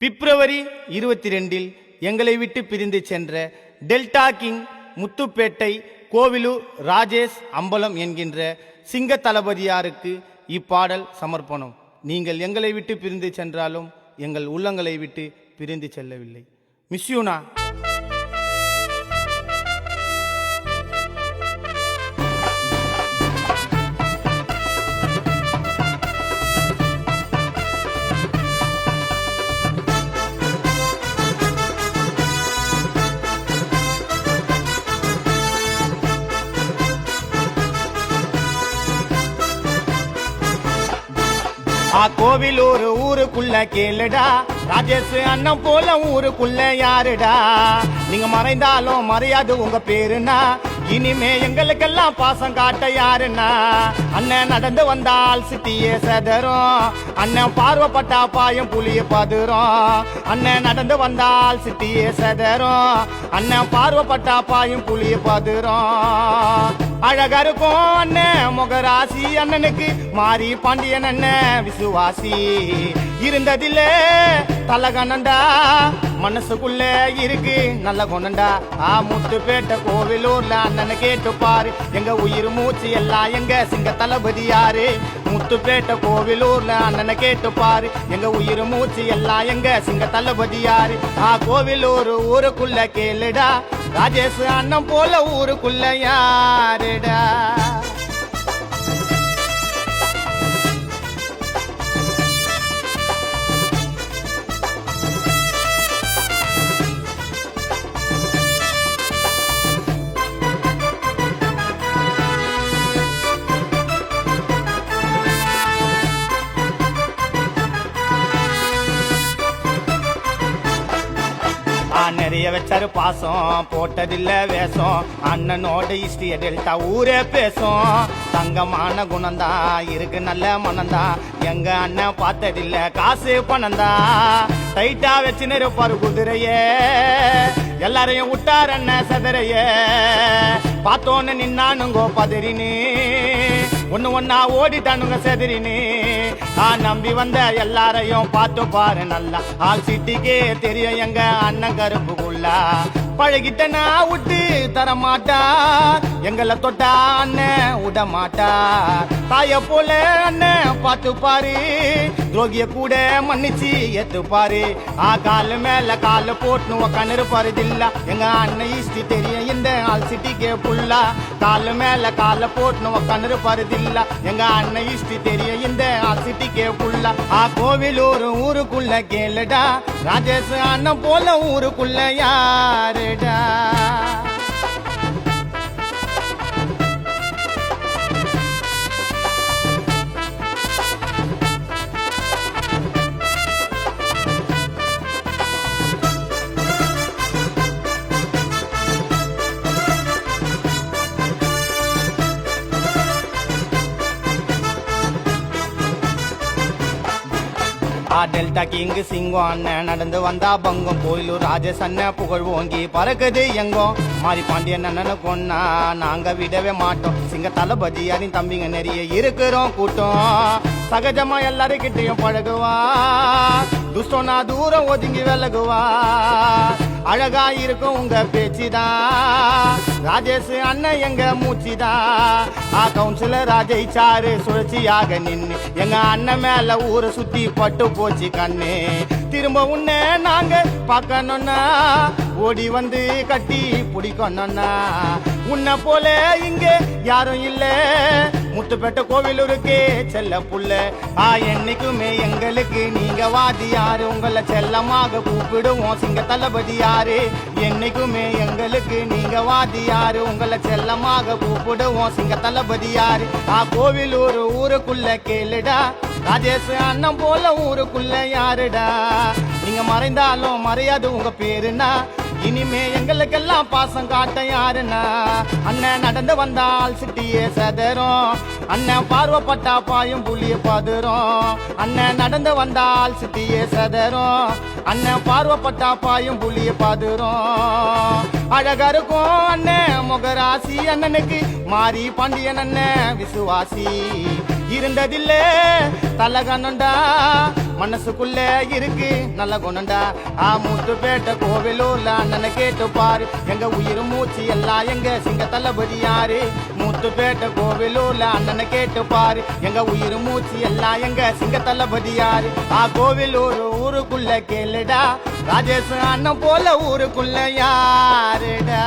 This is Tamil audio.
பிப்ரவரி 22 எங்களை விட்டு பிரிந்து சென்ற டெல்டா கிங் முத்துப்பேட்டை கோவிலூர் ராஜேஷ் அம்பலம் என்கின்ற சிங்க தளபதியாருக்கு இப்பாடல் சமர்ப்பணம். நீங்கள் எங்களை விட்டு பிரிந்து சென்றாலும் எங்கள் உள்ளங்களை விட்டு பிரிந்து செல்லவில்லை. மிஸ்யூனா. கோவிலூர் ஊருக்குள்ள கேளுடா, ராஜேஷ் அண்ணன் போல ஊருக்குள்ள யாருடா? நீங்க மறைந்தாலும் மறையாது உங்க பேருனா, இனிமே எங்களுக்கெல்லாம் பாசம் காட்ட யாருன்னா? அண்ணன் நடந்து வந்தால் சிட்டியே செதறும், அண்ணன் பார்வைப்பட்டா பாயம் புளிய பதுரும். அண்ணன் நடந்து வந்தால் சிட்டியே செதறும், அண்ணன் பார்வைப்பட்டா பாயும் புளிய பதுரும். அழகா இருக்கும் அண்ணன் முகராசி, அண்ணனுக்கு மாறி பாண்டியன் அண்ணன் விசுவாசி. இருந்ததில்ல தலகனண்டா, மனசுக்குள்ள இருக்கு நல்ல குணண்டா. முத்துப்பேட்டை கோவிலூர்ல அண்ணனை கேட்டு பாரு, எங்க உயிர் மூச்சு எல்லாம் எங்க சிங்க தளபதி யாரு? முத்துப்பேட்டை கோவிலூர்ல அண்ணனை கேட்டு பாரு, எங்க உயிர் மூச்சு எல்லாம் எங்க சிங்க தளபதி யாரு? கோவிலூர் ஊருக்குள்ள கேளுடா, ராஜேஷ் அண்ணன் போல ஊருக்குள்ள யாருடா? நிறைய வச்சாரு பாசம், போட்டதில்ல வேஷம், அண்ணனோட ஹிஸ்டரிய டெல்டா ஊரே பேசும். தங்கமான குணந்தா இருக்கு நல்ல மனந்தா, எங்க அண்ணன் பார்த்ததில்ல காசு பணந்தா. டைட்டா வச்சு நிற்பாரு குதிரையே, எல்லாரையும் விட்டார் அண்ணன் செதறைய. பார்த்தோன்னு நின்னானுங்கோ பதறினு, ஒன்னு ஒன்னா ஓடிட்டானுங்க செதறினு. நம்பி வந்த எல்லாரையும் பார்த்து பாரு நல்லா, ஆள் சிட்டிக்கே தெரியும் எங்க அண்ணன் கருப்புக்குள்ள. பழகிட்டனா விட்டு தரமாட்டா, எங்களை தொட்டா அண்ணன் விட மாட்டா. தாய போல அண்ணன் பார்த்து பாரு, துரோகிய கூட மன்னிச்சு ஏத்து பாரு. காலு மேல காலு போட்டு உக்காந்து பாருதில்ல, எங்க அண்ணன் ஈஸ்டி தெரியும் இந்த ஆள் சிட்டிக்கே புல்லா. காலு மேல கால போட்டு உக்காந்து பாருதில்ல, எங்க அண்ணன் ஈஸ்டி தெரியும் இந்த ஆள் சிட்டிக்கே புல்லா. கோவிலூர் ஊருக்குள்ள கேளுடா, ராஜேஷ் அண்ணன் போல ஊருக்குள்ள யாருடா? டெல்டா கிங் சிங்கம் அண்ணன் நடந்து வந்தா பங்கம், கோயிலூர் ராஜேஷ் அண்ணன் புகழ் ஓங்கி பறக்குது எங்கும். மாறி பாண்டியன் அண்ணனை கொன்னா நாங்க விடவே மாட்டோம், சிங்க தளபதி யாரின் தம்பிங்க நிறைய இருக்கிறோம் கூட்டம். சகஜமா எல்லாருக்கிட்டையும் பழகுவா, துஷ்டனா தூரம் ஒதுங்கி விலகுவா. அழகா இருக்கும் உங்க பேச்சுதான், ராஜேஷ் அண்ணன் எங்க மூச்சுதான். கவுன்சிலர் ஜெயிச்சாரு சுழற்சியாக நின்னு, எங்க அண்ணன் மேல ஊரை சுத்தி பட்டு போச்சு கண்ணு. திரும்ப உன்னை நாங்க பார்க்கணும்னா ஓடி வந்து கட்டி பிடிக்கணும்னா, உன்னை போல இங்க யாரும் இல்ல முத்துப்பேட்டை கோவிலூருக்கு செல்ல புள்ள. என்னைக்குமே எங்களுக்கு நீங்க வாதி யாரு, உங்களை செல்லமாக கூப்பிடுவோம் சிங்க தளபதி யாரு? என்னைக்குமே எங்களுக்கு நீங்க வாதி யாரு, உங்களை செல்லமாக கூப்பிடுவோம் சிங்க தளபதி யாரு? கோவிலூர் ஊருக்குள்ள கேளுடா, ராஜேஷ் அண்ணன் போல ஊருக்குள்ள யாருடா? நீங்க மறைந்தாலும் மறையாது உங்க பேருனா, இனிமே எங்களுக்கெல்லாம் பாசம் காட்ட யாருன்னா? அண்ணன் நடந்து வந்தால் சிட்டியே செதறும், அண்ணன் பார்வைப்பட்டா பாயும் புளிய பதுரும். அண்ணன் நடந்து வந்தால் சிட்டியே செதறும், அண்ணன் பார்வைப்பட்டா பாயும் புளிய பதுரும். அழகா இருக்கும் அண்ணன் முகராசி, அண்ணனுக்கு மாரி பாண்டியன் அண்ணன் விசுவாசி இருந்ததில்ல தலகனண்டா மனசுக்குள்ள இருக்கு நல்ல குணண்டா முத்துப்பேட்டை கோவிலூர்ல அண்ணனை கேட்டு பாரு எங்க உயிர் மூச்சு எல்லாம் எங்க சிங்க தளபதி யாரு முத்துப்பேட்டை கோவிலூர்ல அண்ணனை கேட்டு பாரு எங்க உயிர் மூச்சு எல்லாம் எங்க சிங்க தளபதி யாரு கோவிலூர் ஊருக்குள்ள கேளுடா ராஜேஷ் அண்ணன் போல ஊருக்குள்ள யாருடா